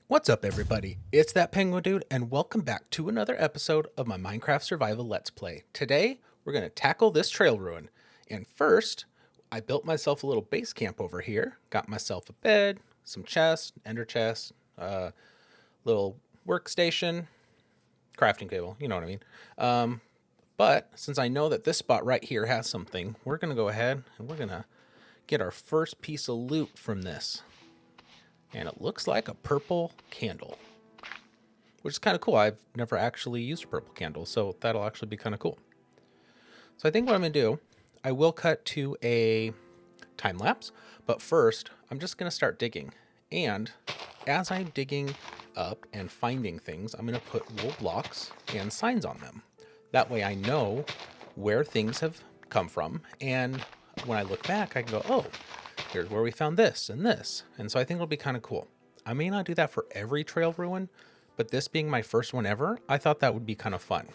What's up, everybody? It's that Penguin Dude, and welcome back to another episode of my Minecraft Survival Let's Play. Today, we're going to tackle this trail ruin. And first, I built myself a little base camp over here. Got myself a bed, some chests, ender chest, little workstation, crafting table, you know what I mean. But since I know that this spot right here has something, we're going to go ahead and we're going to get our first piece of loot from this. And it looks like a purple candle, which is kind of cool. I've never actually used a purple candle, so that'll actually be kind of cool. So I think what I'm going to do, I will cut to a time lapse, but first I'm just going to start digging. And as I'm digging up and finding things, I'm going to put wool blocks and signs on them. That way I know where things have come from, and when I look back, I can go, oh, here's where we found this and this. And so I think it'll be kind of cool. I may not do that for every trail ruin, but this being my first one ever, I thought that would be kind of fun.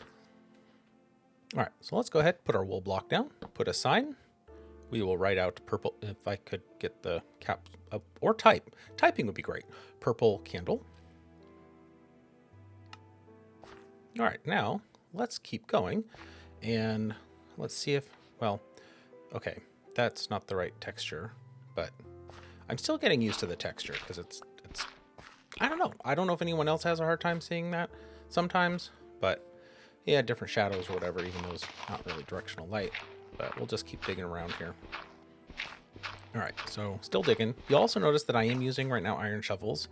All right, so let's go ahead, put our wool block down, put a sign. We will write out purple, if I could get the cap up, or type. Typing would be great. Purple candle. All right, now let's keep going. And let's see if, well, okay, that's not the right texture. But I'm still getting used to the texture because it's I don't know. I don't know if anyone else has a hard time seeing that sometimes, but yeah, different shadows or whatever, even though it's not really directional light. But we'll just keep digging around here. All right, so still digging. You'll also notice that I am using right now iron shovels.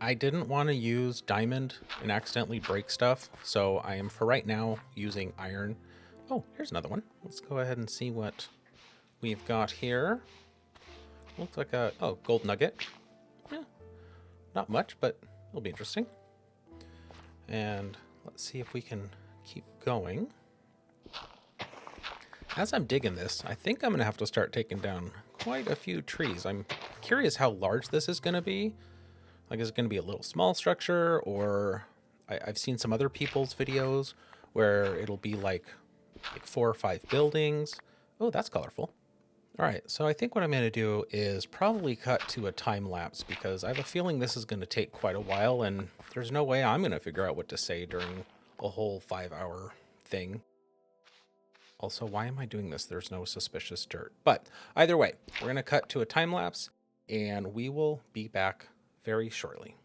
I didn't want to use diamond and accidentally break stuff, so I am for right now using iron. Oh, here's another one. Let's go ahead and see what we've got here. Looks like a, oh, gold nugget. Yeah, not much, but it'll be interesting. And let's see if we can keep going. As I'm digging this, I think I'm going to have to start taking down quite a few trees. I'm curious how large this is going to be. Like, is it going to be a little small structure, or I've seen some other people's videos where it'll be like 4 or 5 buildings. Oh, that's colorful. All right, so I think what I'm going to do is probably cut to a time lapse because I have a feeling this is going to take quite a while, and there's no way I'm going to figure out what to say during a whole 5-hour thing. Also, why am I doing this? There's no suspicious dirt. But either way, we're going to cut to a time lapse, and we will be back very shortly.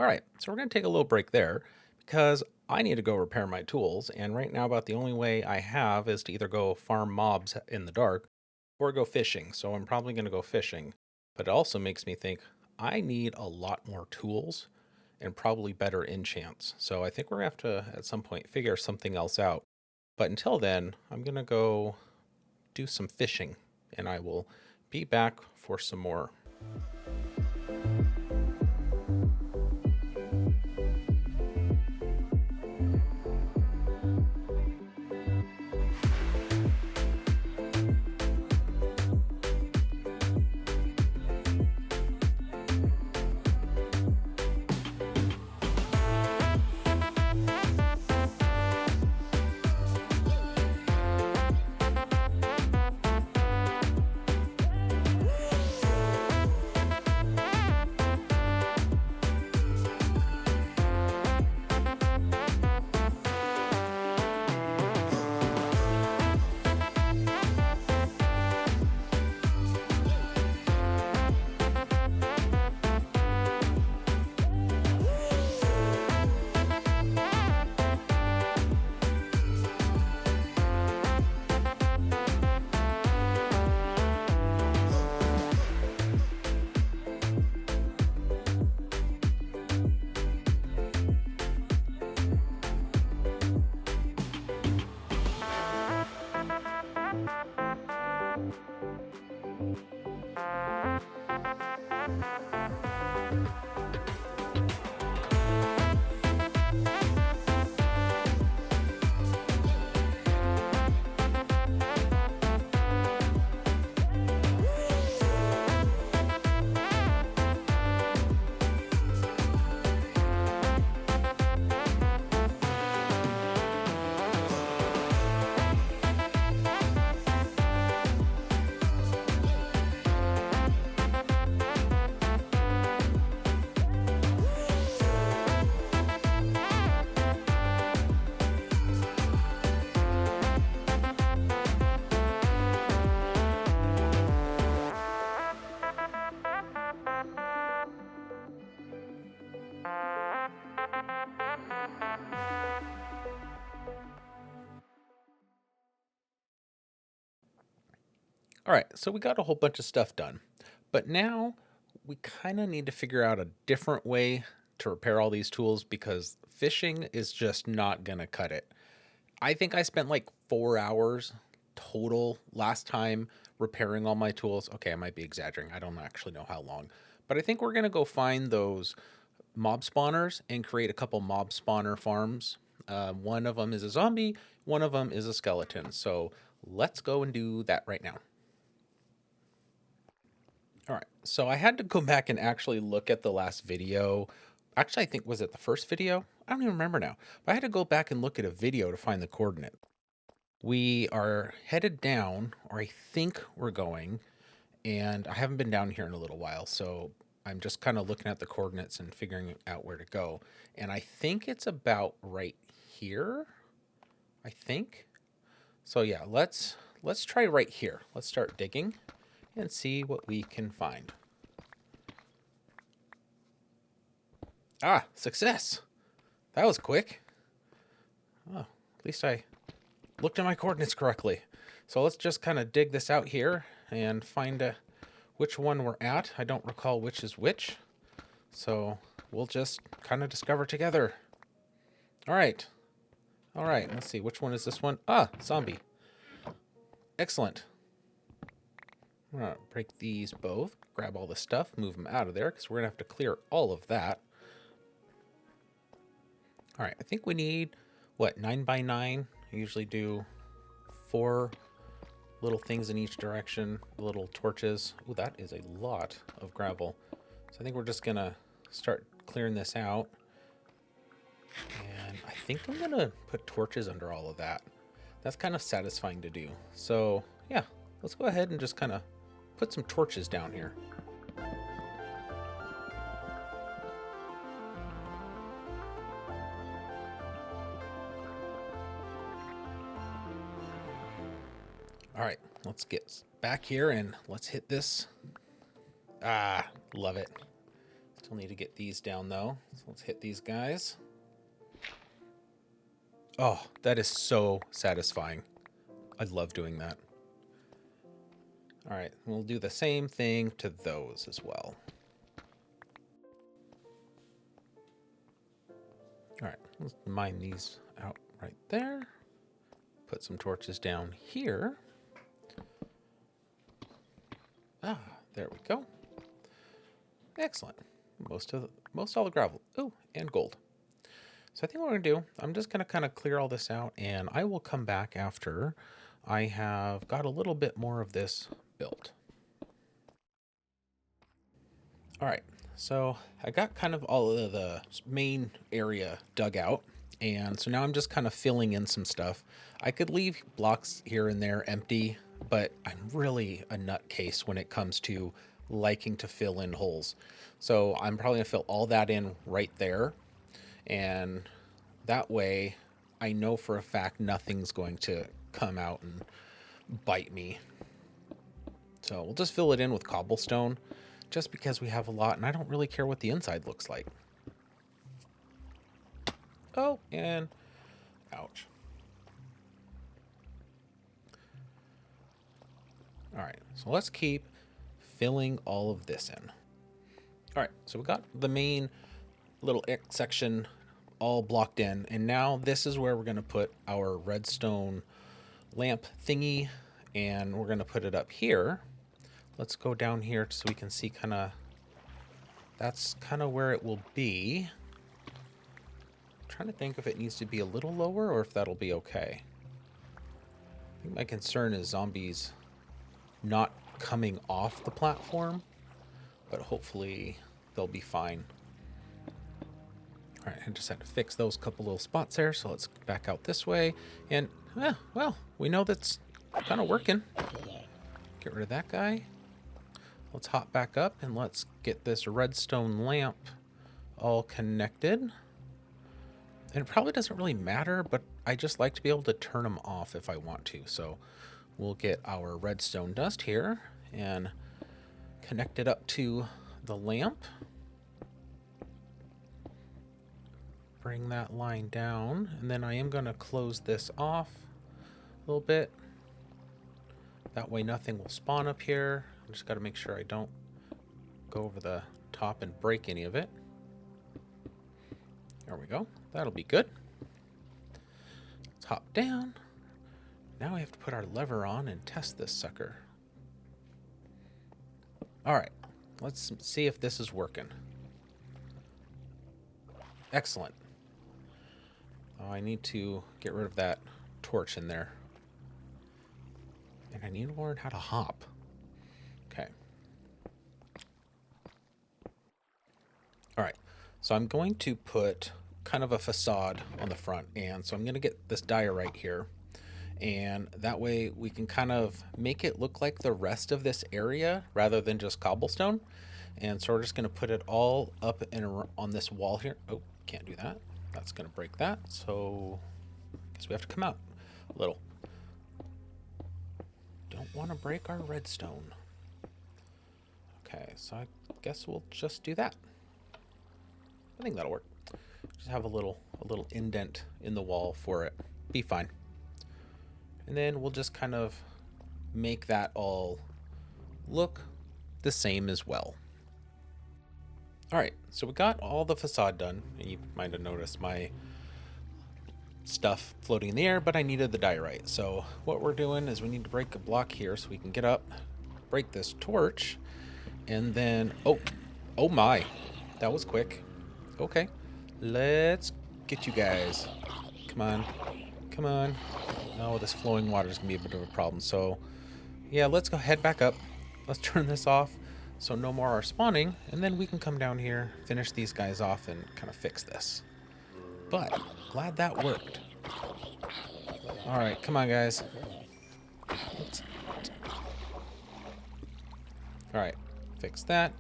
All right, so we're going to take a little break there because I need to go repair my tools. And right now, about the only way I have is to either go farm mobs in the dark or go fishing. So I'm probably going to go fishing. But it also makes me think I need a lot more tools and probably better enchants. So I think we're going to have to, at some point, figure something else out. But until then, I'm going to go do some fishing and I will be back for some more. All right, so we got a whole bunch of stuff done, but now we kind of need to figure out a different way to repair all these tools because fishing is just not gonna cut it. I think I spent like 4 hours total last time repairing all my tools. Okay, I might be exaggerating. I don't actually know how long, but I think we're gonna go find those mob spawners and create a couple mob spawner farms. One of them is a zombie, one of them is a skeleton. So let's go and do that right now. All right, so I had to go back and actually look at the last video. Actually, I think, was it the first video? I don't even remember now. But I had to go back and look at a video to find the coordinate. We are headed down, or I think we're going, and I haven't been down here in a little while, so I'm just kind of looking at the coordinates and figuring out where to go. And I think it's about right here, I think. So yeah, let's try right here. Let's start digging and see what we can find. Ah, success. That was quick. Oh, at least I looked at my coordinates correctly. So let's just kind of dig this out here and find which one we're at. I don't recall which is which. So we'll just kind of discover together. All right. All right, let's see. Which one is this one? Ah, zombie. Excellent. I'm going to break these both, grab all the stuff, move them out of there, because we're going to have to clear all of that. All right, I think we need, what, 9 by 9? I usually do 4 little things in each direction, little torches. Ooh, that is a lot of gravel. So I think we're just going to start clearing this out. And I think I'm going to put torches under all of that. That's kind of satisfying to do. So, yeah, let's go ahead and just kind of put some torches down here. All right, let's get back here and let's hit this. Ah, love it. Still need to get these down though. So let's hit these guys. Oh, that is so satisfying. I love doing that. All right, we'll do the same thing to those as well. All right, let's mine these out right there. Put some torches down here. Ah, there we go. Excellent. Most all the gravel. Oh, and gold. So I think what we're gonna do, I'm just gonna kind of clear all this out, and I will come back after I have got a little bit more of this built. All right, so I got kind of all of the main area dug out, and so now I'm just kind of filling in some stuff. I could leave blocks here and there empty, but I'm really a nutcase when it comes to liking to fill in holes. So I'm probably gonna fill all that in right there, and that way I know for a fact nothing's going to come out and bite me. So we'll just fill it in with cobblestone just because we have a lot, and I don't really care what the inside looks like. Oh, and ouch. All right, so let's keep filling all of this in. All right, so we got the main little section all blocked in, and now this is where we're gonna put our redstone lamp thingy, and we're gonna put it up here. Let's go down here so we can see kind of, that's kind of where it will be. I'm trying to think if it needs to be a little lower or if that'll be okay. I think my concern is zombies not coming off the platform, but hopefully they'll be fine. All right, I just had to fix those couple little spots there, so let's back out this way. And, well, we know that's kind of working. Get rid of that guy. Let's hop back up and let's get this redstone lamp all connected. And it probably doesn't really matter, but I just like to be able to turn them off if I want to. So we'll get our redstone dust here and connect it up to the lamp. Bring that line down, and then I am going to close this off a little bit. That way nothing will spawn up here. I just got to make sure I don't go over the top and break any of it. There we go. That'll be good. Let's hop down. Now we have to put our lever on and test this sucker. All right, let's see if this is working. Excellent. Oh, I need to get rid of that torch in there. And I need to learn how to hop. Okay. All right, so I'm going to put kind of a facade on the front, and so I'm going to get this diorite here, and that way we can kind of make it look like the rest of this area rather than just cobblestone. And so we're just going to put it all up and on this wall here. Oh, can't do that. That's going to break that. So I guess we have to come out a little. Don't want to break our redstone. Okay, so I guess we'll just do that. I think that'll work. Just have a little indent in the wall for it. Be fine. And then we'll just kind of make that all look the same as well. All right, so we got all the facade done. You might have noticed my stuff floating in the air, but I needed the diorite. So what we're doing is we need to break a block here so we can get up, break this torch, and then, oh my, that was quick. Okay, let's get you guys. Come on, come on. Oh, this flowing water is gonna be a bit of a problem. So yeah, let's go head back up. Let's turn this off so no more are spawning, and then we can come down here, finish these guys off, and kind of fix this. But glad that worked. All right, come on, guys. All right, fix that.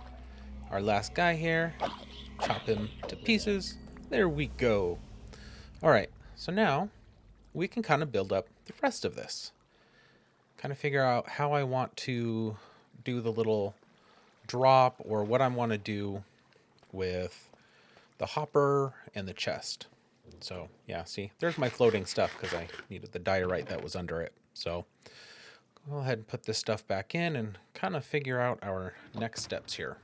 Our last guy here, chop him to pieces. There we go. All right, so now we can kind of build up the rest of this. Kind of figure out how I want to do the little drop or what I want to do with the hopper and the chest. So yeah, see, there's my floating stuff because I needed the diorite that was under it. So go ahead and put this stuff back in and kind of figure out our next steps here.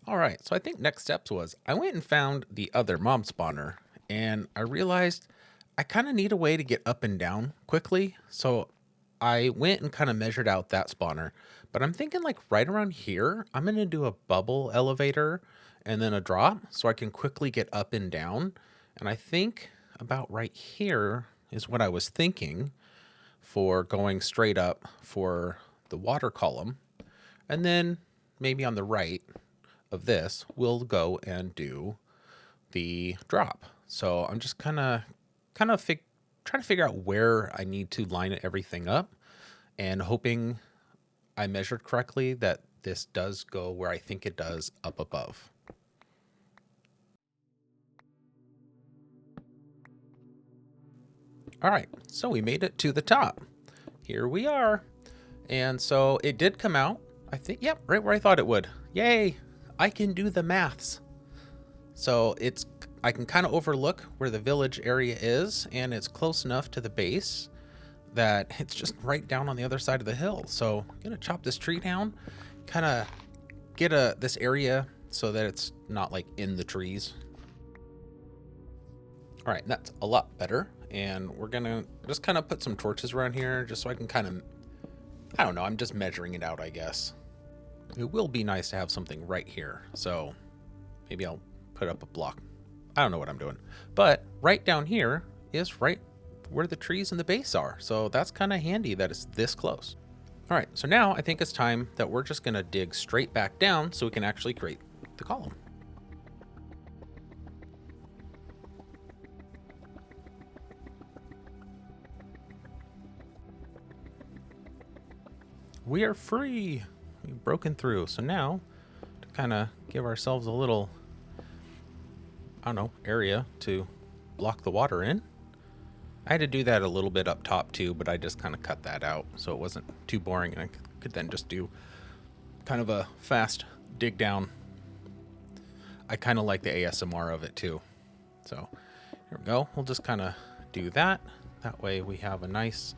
All right, so I think next steps was I went and found the other mob spawner, and I realized I kind of need a way to get up and down quickly. So I went and kind of measured out that spawner, but I'm thinking like right around here, I'm going to do a bubble elevator and then a drop so I can quickly get up and down. And I think about right here is what I was thinking for going straight up for the water column. And then maybe on the right of this, we'll go and do the drop. So I'm just trying to figure out where I need to line everything up, and hoping I measured correctly that this does go where I think it does up above. All right, so we made it to the top. Here we are. And so it did come out, I think, yep, right where I thought it would. Yay, I can do the maths. So I can kind of overlook where the village area is, and it's close enough to the base that it's just right down on the other side of the hill. So I'm gonna chop this tree down, kind of get this area so that it's not like in the trees. All right, that's a lot better. And we're gonna just kind of put some torches around here just so I can kind of, I don't know, I'm just measuring it out, I guess. It will be nice to have something right here. So maybe I'll put up a block. I don't know what I'm doing. But right down here is right where the trees and the base are. So that's kind of handy that it's this close. All right, so now I think it's time that we're just gonna dig straight back down so we can actually create the column. We are free. We've broken through. So now to kind of give ourselves a little, I don't know, area to block the water in. I had to do that a little bit up top too, but I just kind of cut that out so it wasn't too boring, and I could then just do kind of a fast dig down. I kind of like the ASMR of it too. So here we go. We'll just kind of do that. That way we have a nice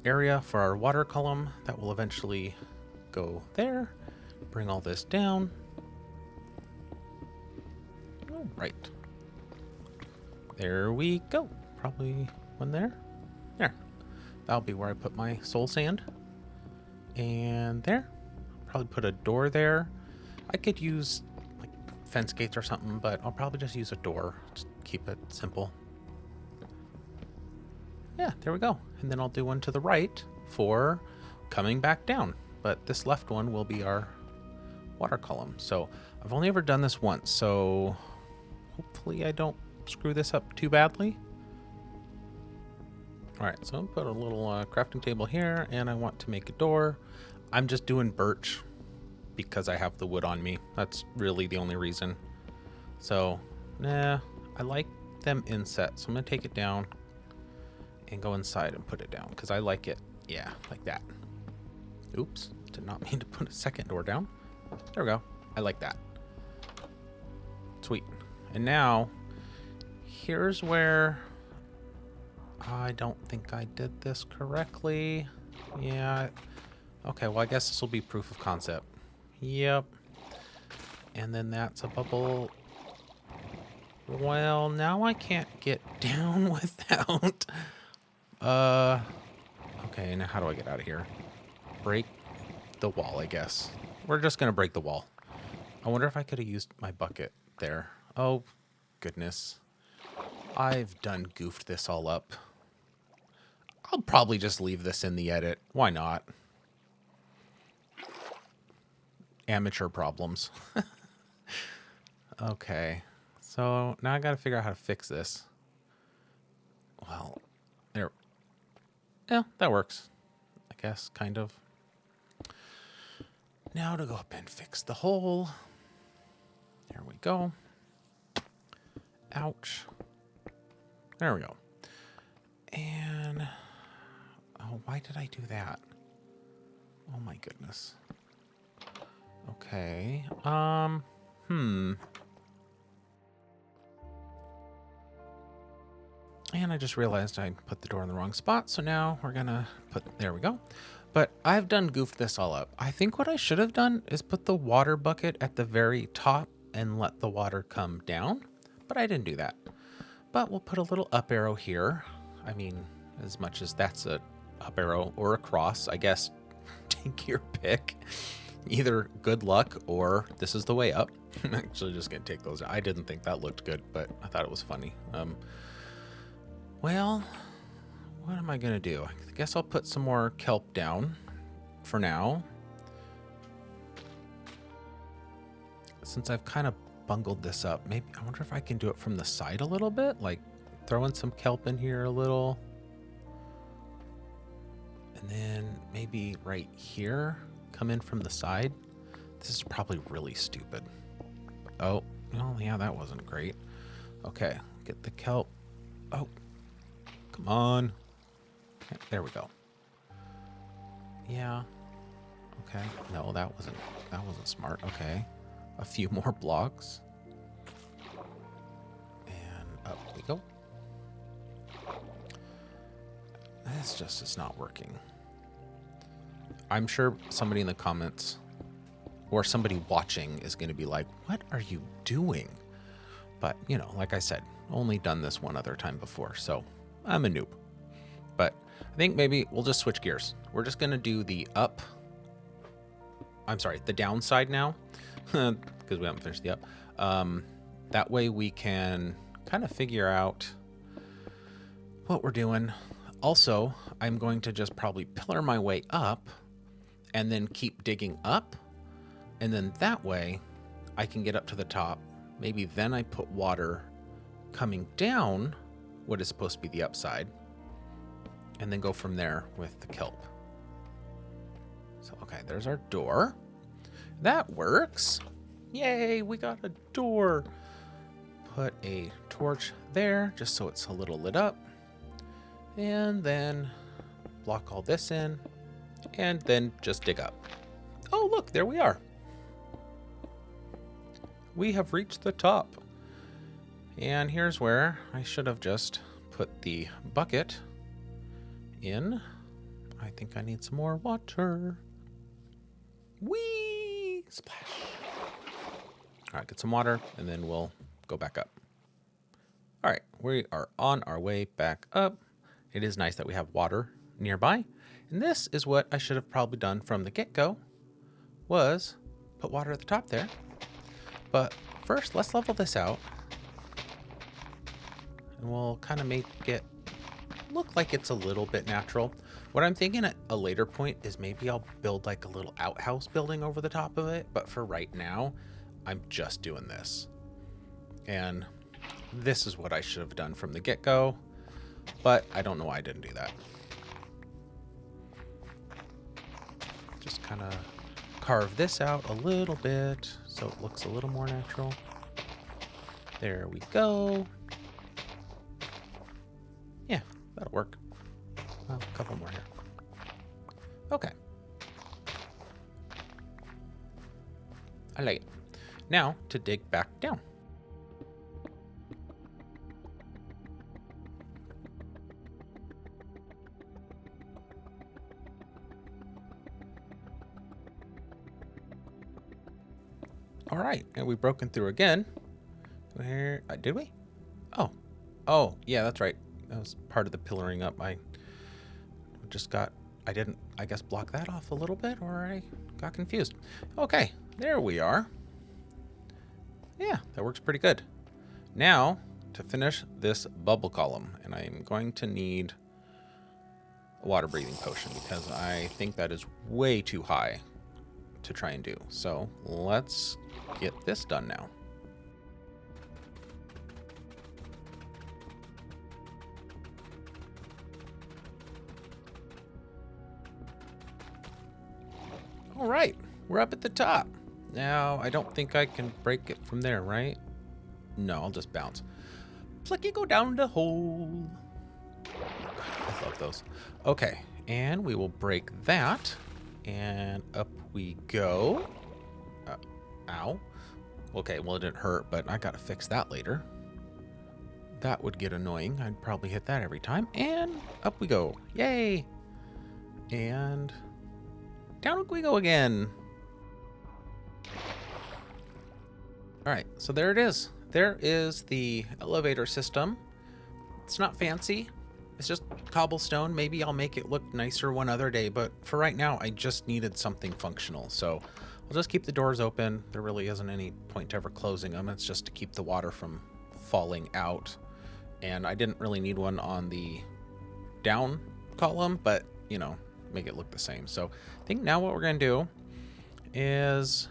area for our water column that will eventually go there. Bring all this down. All right. There we go. Probably one there. There. That'll be where I put my soul sand. And there. Probably put a door there. I could use like fence gates or something, but I'll probably just use a door. Just keep it simple. Yeah, there we go. And then I'll do one to the right for coming back down. But this left one will be our water column. So I've only ever done this once, so hopefully I don't screw this up too badly. All right, so I'll put a little crafting table here, and I want to make a door. I'm just doing birch because I have the wood on me. That's really the only reason. So, nah, I like them inset, so I'm gonna take it down and go inside and put it down because I like it, yeah, like that. Oops, did not mean to put a second door down. There we go. I like that. Sweet. And now, here's where I don't think I did this correctly. Yeah. Okay, well, I guess this will be proof of concept. Yep. And then that's a bubble. Well, now I can't get down without... Okay, now how do I get out of here? Break the wall, I guess. We're just gonna break the wall. I wonder if I could have used my bucket there. Oh, goodness. I've done goofed this all up. I'll probably just leave this in the edit. Why not? Amateur problems. Okay. So now I gotta figure out how to fix this. Well, there. Yeah, that works. I guess, kind of. Now to go up and fix the hole. There we go. Ouch. There we go. And... oh, why did I do that? Oh my goodness. Okay. Okay. And I just realized I put the door in the wrong spot, so now we're gonna there we go. But I've done goofed this all up. I think what I should have done is put the water bucket at the very top and let the water come down, but I didn't do that. But we'll put a little up arrow here. I mean, as much as that's a up arrow or a cross, I guess, take your pick. Either good luck or this is the way up. I'm actually just gonna take those. I didn't think that looked good, but I thought it was funny. Well, what am I gonna do? I guess I'll put some more kelp down for now. Since I've kind of bungled this up, maybe I wonder if I can do it from the side a little bit, like throw in some kelp in here a little. And then maybe right here, come in from the side. This is probably really stupid. Oh, well, yeah, that wasn't great. Okay, get the kelp. Oh, come on. Okay, there we go. Yeah. Okay. No, that wasn't smart. Okay. A few more blocks. And up we go. It's not working. I'm sure somebody in the comments or somebody watching is going to be like, what are you doing? But, you know, like I said, only done this one other time before, so I'm a noob. But I think maybe we'll just switch gears. We're just going to do the the downside now, because we haven't finished the up. That way we can kind of figure out what we're doing. Also, I'm going to just probably pillar my way up and then keep digging up. And then that way I can get up to the top. Maybe then I put water coming down what is supposed to be the upside, and then go from there with the kelp. So, okay, there's our door. That works. Yay, we got a door. Put a torch there just so it's a little lit up. And then block all this in, and then just dig up. Oh, look, there we are. We have reached the top. And here's where I should have just put the bucket in. I think I need some more water. Whee! Splash. All right, get some water, and then we'll go back up. All right, we are on our way back up. It is nice that we have water nearby. And this is what I should have probably done from the get-go, was put water at the top there. But first, let's level this out. And we'll kind of make it look like it's a little bit natural. What I'm thinking at a later point is maybe I'll build like a little outhouse building over the top of it. But for right now, I'm just doing this. And this is what I should have done from the get-go. But I don't know why I didn't do that. Just kind of carve this out a little bit so it looks a little more natural. There we go. Yeah, that'll work. Well, a couple more here. Okay. I like it. Now to dig back down. All right, and we've broken through again. Where did we? Oh, yeah, that's right. That was part of the pillaring up. I didn't, I guess, block that off a little bit, or I got confused. Okay, there we are. Yeah, that works pretty good. Now, to finish this bubble column, and I'm going to need a water breathing potion because I think that is way too high to try and do. So let's get this done now. All right, we're up at the top. Now, I don't think I can break it from there, right? No, I'll just bounce. Flicky, go down the hole. I love those. Okay, and we will break that. And up we go. Ow. Okay, well, it didn't hurt, but I gotta fix that later. That would get annoying. I'd probably hit that every time. And up we go. Yay! And down we go again. All right, so there it is. There is the elevator system. It's not fancy. It's just cobblestone. Maybe I'll make it look nicer one other day, but for right now, I just needed something functional. So I'll just keep the doors open. There really isn't any point to ever closing them. It's just to keep the water from falling out. And I didn't really need one on the down column, but, you know, make it look the same. So I think now what we're going to do is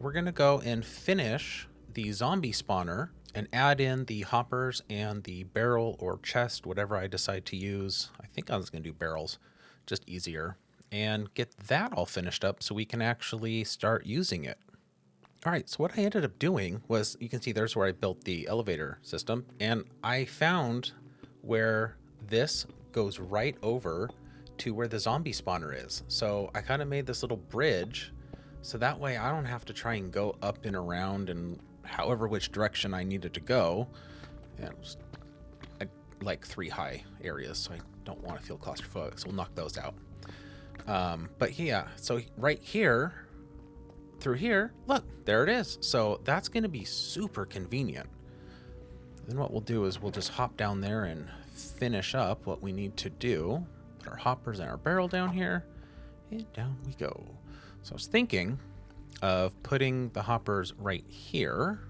we're going to go and finish the zombie spawner and add in the hoppers and the barrel or chest, whatever I decide to use. I think I was going to do barrels, just easier, and get that all finished up so we can actually start using it. All right, so what I ended up doing was, you can see there's where I built the elevator system, and I found where this goes right over to where the zombie spawner is. So I kind of made this little bridge so that way I don't have to try and go up and around and however which direction I needed to go. And I like 3 high areas, so I don't want to feel claustrophobic, so we'll knock those out. But yeah, so right here, through here, look, there it is. So that's going to be super convenient. Then what we'll do is we'll just hop down there and finish up what we need to do. Put our hoppers and our barrel down here, and down we go. So I was thinking of putting the hoppers right here,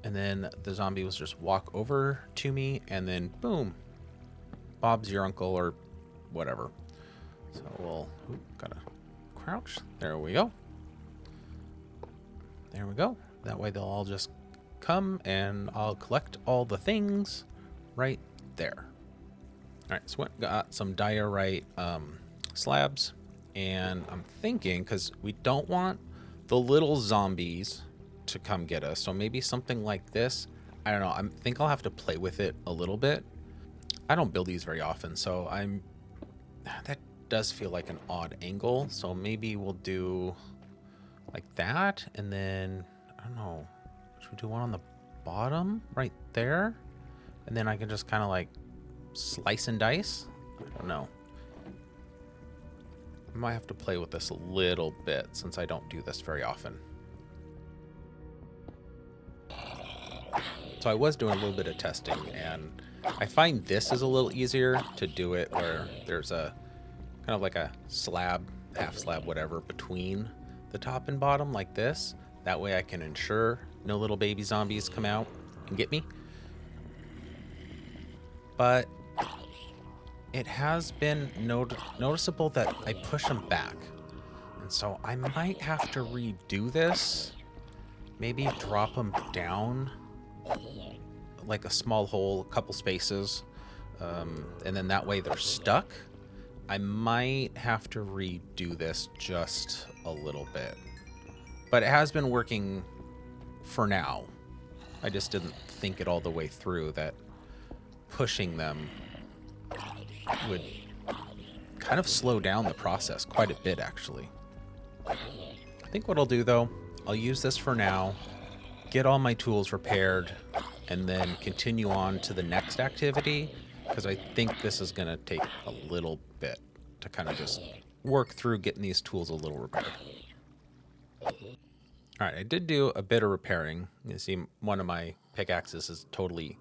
and then the zombie will just walk over to me, and then boom, Bob's your uncle or whatever. So we'll gotta crouch. There we go. There we go. That way they'll all just come, and I'll collect all the things right there. All right, so we got some diorite slabs. And I'm thinking, because we don't want the little zombies to come get us, so maybe something like this. I don't know. I think I'll have to play with it a little bit. I don't build these very often, so that does feel like an odd angle. So maybe we'll do like that, and then I don't know. Should we do one on the bottom right there, and then I can just kind of like slice and dice? I don't know. I might have to play with this a little bit since I don't do this very often. So I was doing a little bit of testing, and I find this is a little easier to do it where there's a kind of like a slab, half slab, whatever, between the top and bottom like this. That way I can ensure no little baby zombies come out and get me. But it has been noticeable that I push them back. And so I might have to redo this. Maybe drop them down like a small hole, a couple spaces. And then that way they're stuck. I might have to redo this just a little bit. But it has been working for now. I just didn't think it all the way through that pushing them would kind of slow down the process quite a bit, actually. I think what I'll do, though, I'll use this for now, get all my tools repaired, and then continue on to the next activity, because I think this is going to take a little bit to kind of just work through getting these tools a little repaired. All right, I did do a bit of repairing. You see one of my pickaxes is totally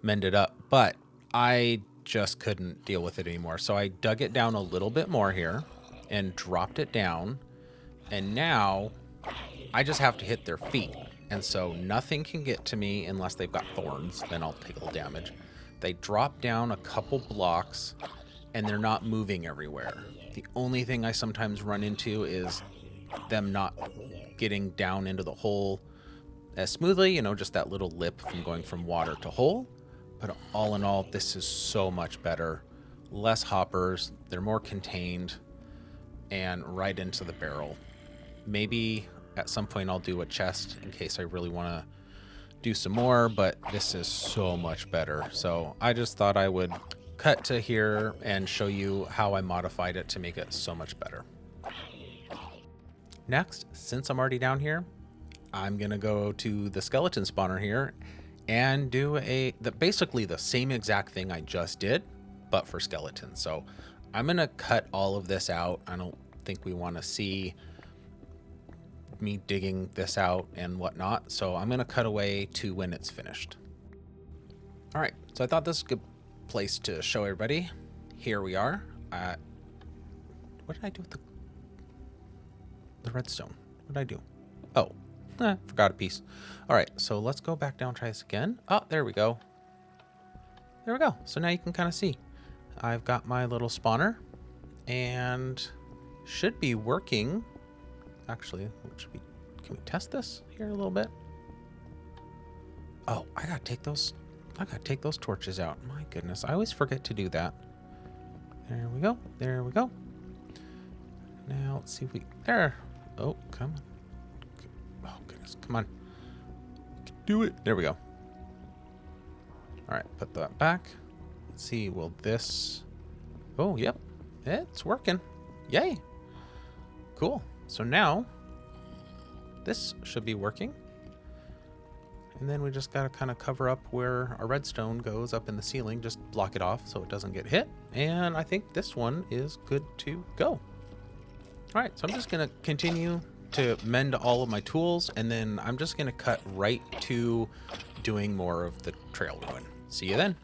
mended up, but I just couldn't deal with it anymore. So I dug it down a little bit more here and dropped it down. And now I just have to hit their feet. And so nothing can get to me unless they've got thorns. Then I'll take a little damage. They drop down a couple blocks and they're not moving everywhere. The only thing I sometimes run into is them not getting down into the hole as smoothly, you know, just that little lip from going from water to hole. But all in all, this is so much better. Less hoppers, they're more contained, and right into the barrel. Maybe at some point I'll do a chest in case I really want to do some more, but this is so much better. So I just thought I would cut to here and show you how I modified it to make it so much better. Next, since I'm already down here, I'm gonna go to the skeleton spawner here and do basically the same exact thing I just did, but for skeletons. So I'm gonna cut all of this out. I don't think we want to see me digging this out and whatnot. So I'm gonna cut away to when it's finished. All right, so I thought this was a good place to show everybody. Here we are. What did I do with the redstone? What did I do? Oh, forgot a piece. All right, so let's go back down, try this again. Oh, there we go. There we go. So now you can kind of see. I've got my little spawner and should be working. Actually, can we test this here a little bit? Oh, I gotta take those torches out. My goodness, I always forget to do that. There we go. There we go. Now let's see if we there. Oh, come on. Oh goodness, come on. Do it. There we go. All right, put that back. Let's see, will this... Oh, yep. It's working. Yay. Cool. So now this should be working. And then we just got to kind of cover up where our redstone goes up in the ceiling. Just block it off so it doesn't get hit. And I think this one is good to go. All right, so I'm just going to continue to mend all of my tools. And then I'm just going to cut right to doing more of the trail ruin. See you then.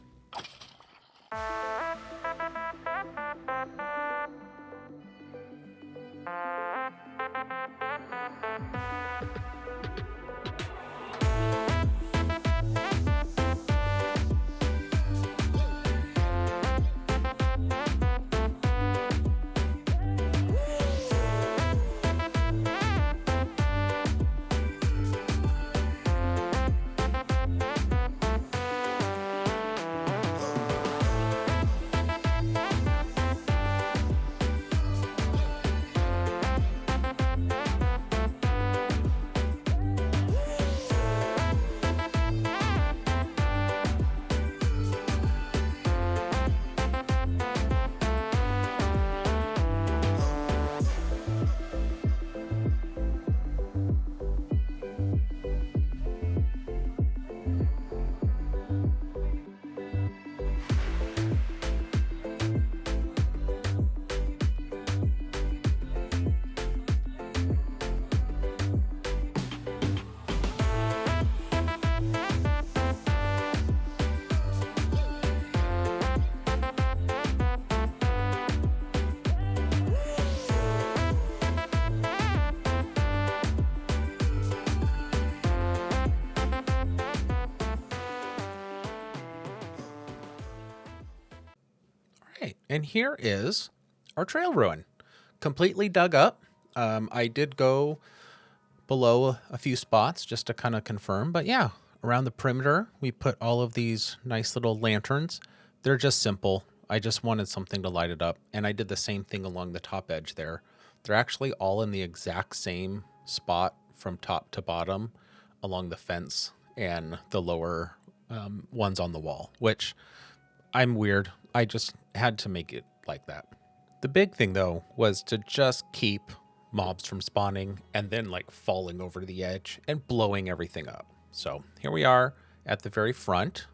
And here is our trail ruin, completely dug up. I did go below a few spots just to kind of confirm, but yeah, around the perimeter, we put all of these nice little lanterns. They're just simple. I just wanted something to light it up. And I did the same thing along the top edge there. They're actually all in the exact same spot from top to bottom along the fence and the lower ones on the wall, which I'm weird. I just had to make it like that. The big thing though was to just keep mobs from spawning and then like falling over to the edge and blowing everything up. So here we are at the very front.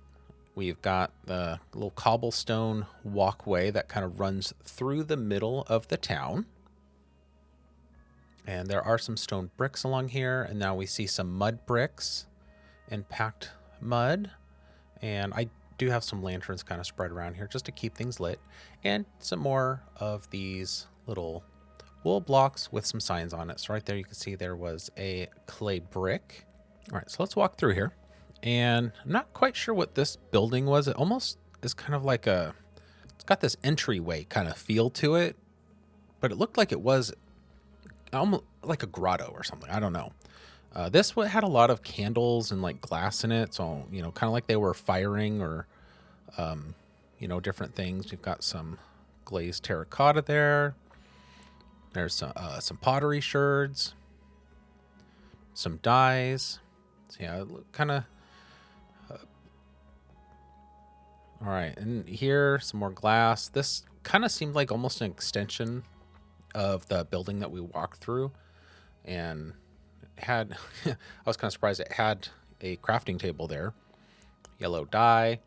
We've got the little cobblestone walkway that kind of runs through the middle of the town. And there are some stone bricks along here. And now we see some mud bricks and packed mud. And I do have some lanterns kind of spread around here just to keep things lit. And some more of these little wool blocks with some signs on it. So right there you can see there was a clay brick. All right, so let's walk through here. And I'm not quite sure what this building was. It almost is kind of like it's got this entryway kind of feel to it. But it looked like it was almost like a grotto or something. I don't know. This one had a lot of candles and like glass in it. So, you know, kind of like they were firing or, you know, different things. We've got some glazed terracotta there. There's some pottery sherds, some dyes. So yeah, kind of. All right, and here some more glass. This kind of seemed like almost an extension of the building that we walked through. and it had, I was kind of surprised it had a crafting table there, yellow dye,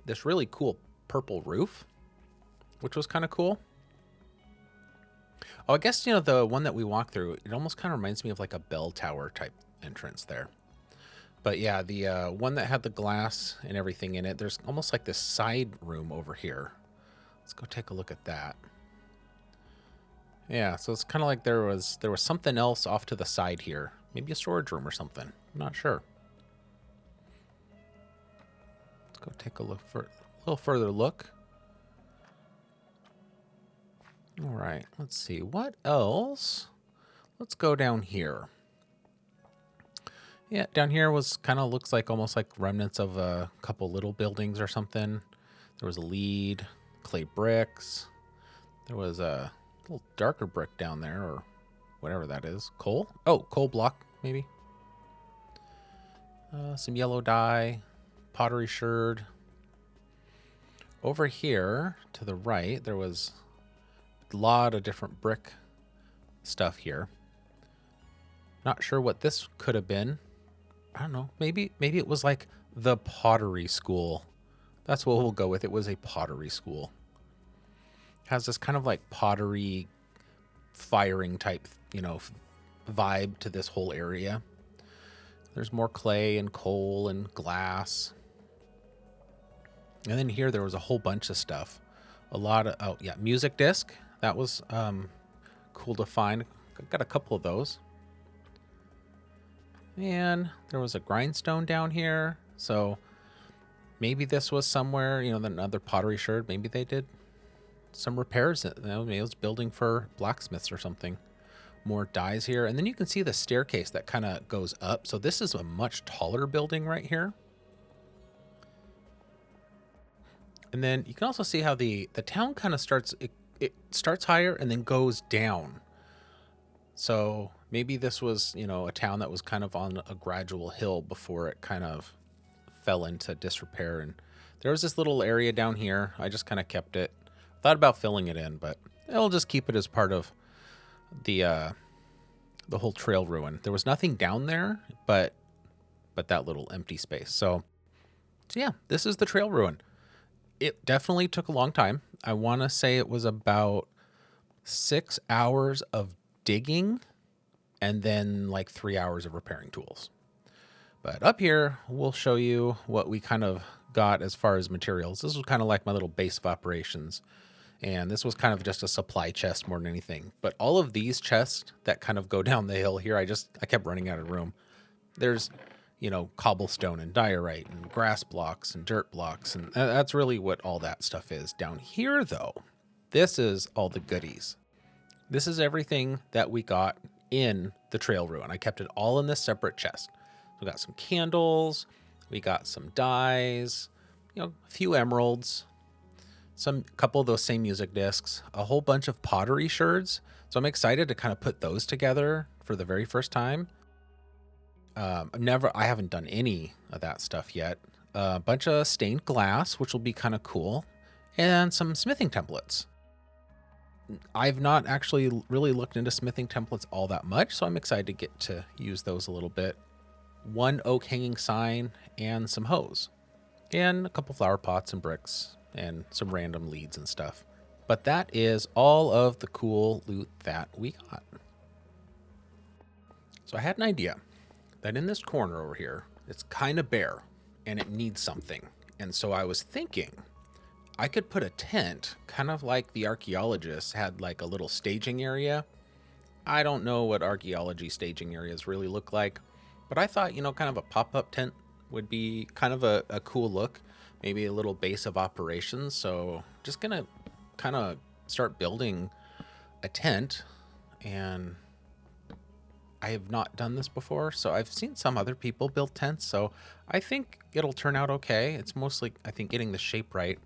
this really cool purple roof, which was kind of cool. Oh, I guess, the one that we walked through, it almost kind of reminds me of like a bell tower type entrance there. But yeah, the one that had the glass and everything in it, there's almost like this side room over here. Let's go take a look at that. Yeah, so it's kind of like there was something else off to the side here. Maybe a storage room or something. I'm not sure. Let's go take a little further look. All right, let's see. What else? Let's go down here. Yeah, down here was kind of looks like almost like remnants of a couple little buildings or something. There was a lead, clay bricks. There was a little darker brick down there, or whatever that is. Coal? Oh, coal block, maybe. Some yellow dye, pottery sherd. Over here to the right, there was a lot of different brick stuff here. Not sure what this could have been. I don't know. Maybe it was like the pottery school. That's what we'll go with. It was a pottery school. Has this kind of like pottery firing type, vibe to this whole area. There's more clay and coal and glass. And then here there was a whole bunch of stuff. A lot of, music disc. That was cool to find. Got a couple of those. And there was a grindstone down here. So maybe this was somewhere, another pottery sherd. Maybe they did some repairs. Maybe it was building for blacksmiths or something. More dyes here. And then you can see the staircase that kind of goes up. So this is a much taller building right here. And then you can also see how the town kind of starts, it starts higher and then goes down. So maybe this was, a town that was kind of on a gradual hill before it kind of fell into disrepair. And there was this little area down here. I just kind of kept it. Thought about filling it in, but I'll just keep it as part of the whole trail ruin. There was nothing down there, but that little empty space. So yeah, this is the trail ruin. It definitely took a long time. I want to say it was about 6 hours of digging and then like 3 hours of repairing tools. But up here, we'll show you what we kind of got as far as materials. This was kind of like my little base of operations. And this was kind of just a supply chest more than anything. But all of these chests that kind of go down the hill here, I kept running out of room. There's, cobblestone and diorite and grass blocks and dirt blocks. And that's really what all that stuff is. Down here, though, this is all the goodies. This is everything that we got in the trail ruin. I kept it all in this separate chest. We got some candles. We got some dyes, a few emeralds, couple of those same music discs, a whole bunch of pottery sherds. So I'm excited to kind of put those together for the very first time. I haven't done any of that stuff yet. A bunch of stained glass, which will be kind of cool, and some smithing templates. I've not actually really looked into smithing templates all that much, so I'm excited to get to use those a little bit. One oak hanging sign and some hose, and a couple flower pots and bricks and some random leads and stuff. But that is all of the cool loot that we got. So I had an idea that in this corner over here, it's kind of bare and it needs something. And so I was thinking I could put a tent, kind of like the archaeologists had like a little staging area. I don't know what archaeology staging areas really look like, but I thought, kind of a pop-up tent would be kind of a cool look, maybe a little base of operations. So just gonna kind of start building a tent, and I have not done this before, so I've seen some other people build tents, so I think it'll turn out okay. It's mostly, I think, getting the shape right.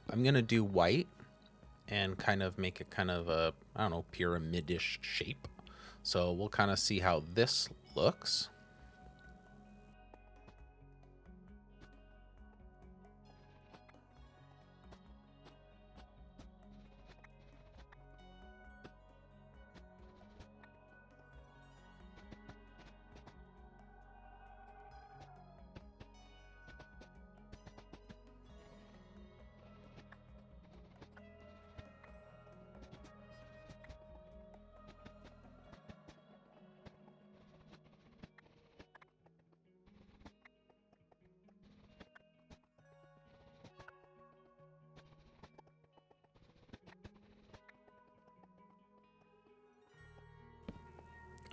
I'm gonna do white and kind of make it kind of a, I don't know, pyramidish shape. So we'll kind of see how this looks.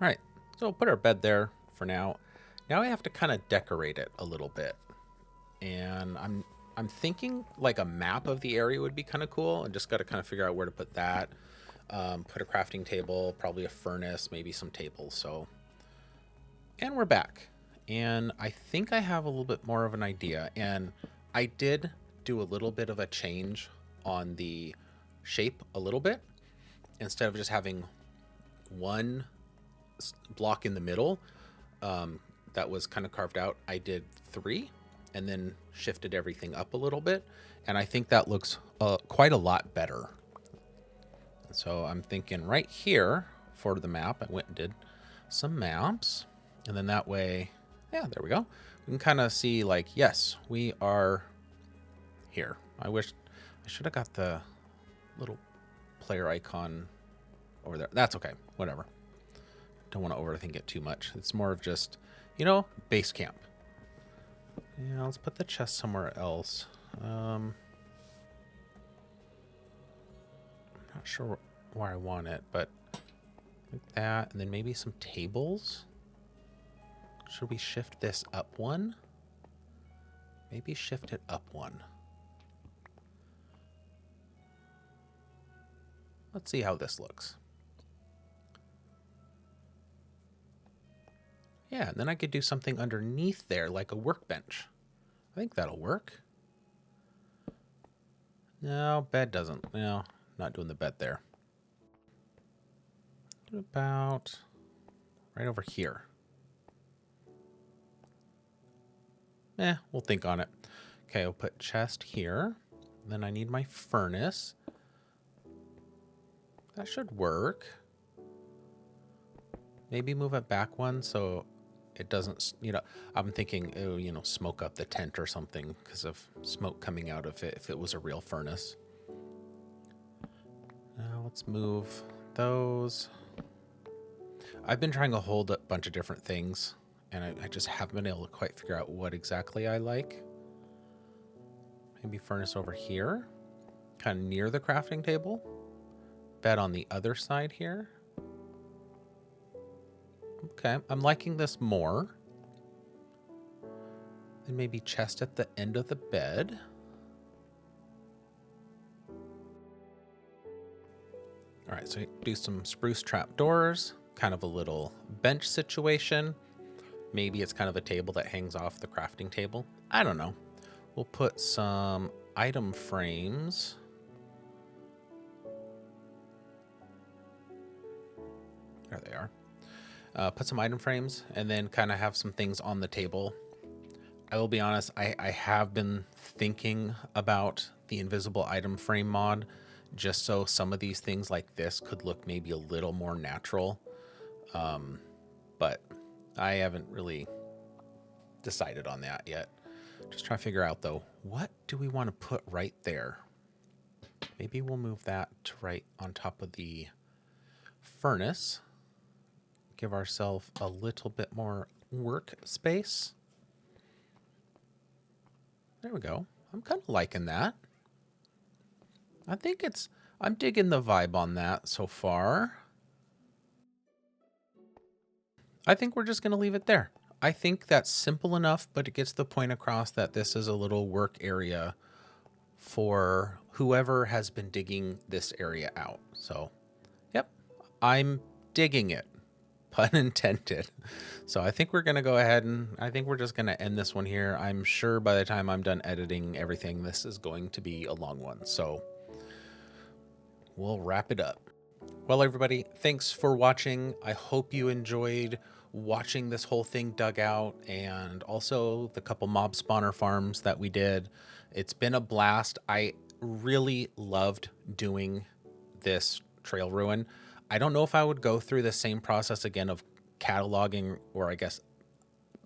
All right, so we'll put our bed there for now. Now I have to kind of decorate it a little bit. And I'm thinking like a map of the area would be kind of cool. And just got to kind of figure out where to put that. Put a crafting table, probably a furnace, maybe some tables. So, and we're back. And I think I have a little bit more of an idea. And I did do a little bit of a change on the shape a little bit. Instead of just having one block in the middle that was kind of carved out, I did 3 and then shifted everything up a little bit. And I think that looks quite a lot better. So I'm thinking right here for the map, I went and did some maps. And then that way, yeah, there we go. We can kind of see like, yes, we are here. I wish I should have got the little player icon over there. That's okay, whatever. Don't want to overthink it too much. It's more of just, you know, base camp. Yeah, let's put the chest somewhere else. I'm not sure where I want it, but like that, and then maybe some tables. Should we shift this up one? Maybe shift it up one. Let's see how this looks. Yeah, and then I could do something underneath there, like a workbench. I think that'll work. No, bed doesn't. No, not doing the bed there. What about right over here? We'll think on it. Okay, I'll put chest here. Then I need my furnace. That should work. Maybe move it back one so it doesn't, you know, I'm thinking, oh, you know, smoke up the tent or something because of smoke coming out of it if it was a real furnace. Now let's move those. I've been trying to hold a bunch of different things, and I just haven't been able to quite figure out what exactly I like. Maybe furnace over here, kind of near the crafting table. Bed on the other side here. Okay, I'm liking this more. Then maybe chest at the end of the bed. All right, so do some spruce trap doors, kind of a little bench situation. Maybe it's kind of a table that hangs off the crafting table. I don't know. We'll put some item frames. There they are. Put some item frames and then kind of have some things on the table. I will be honest, I have been thinking about the invisible item frame mod just so some of these things like this could look maybe a little more natural. But I haven't really decided on that yet. Just trying to figure out though, what do we want to put right there? Maybe we'll move that to right on top of the furnace. Give ourselves a little bit more work space. There we go. I'm kind of liking that. I think I'm digging the vibe on that so far. I think we're just going to leave it there. I think that's simple enough, but it gets the point across that this is a little work area for whoever has been digging this area out. So, yep, I'm digging it. Pun intended. So I think we're going to go ahead and I think we're just going to end this one here. I'm sure by the time I'm done editing everything, this is going to be a long one. So we'll wrap it up. Well, everybody, thanks for watching. I hope you enjoyed watching this whole thing dug out and also the couple mob spawner farms that we did. It's been a blast. I really loved doing this trail ruin. I don't know if I would go through the same process again of cataloging or I guess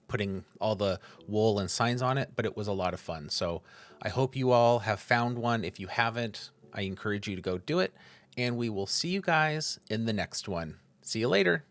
putting all the wool and signs on it, but it was a lot of fun. So I hope you all have found one. If you haven't, I encourage you to go do it. And we will see you guys in the next one. See you later.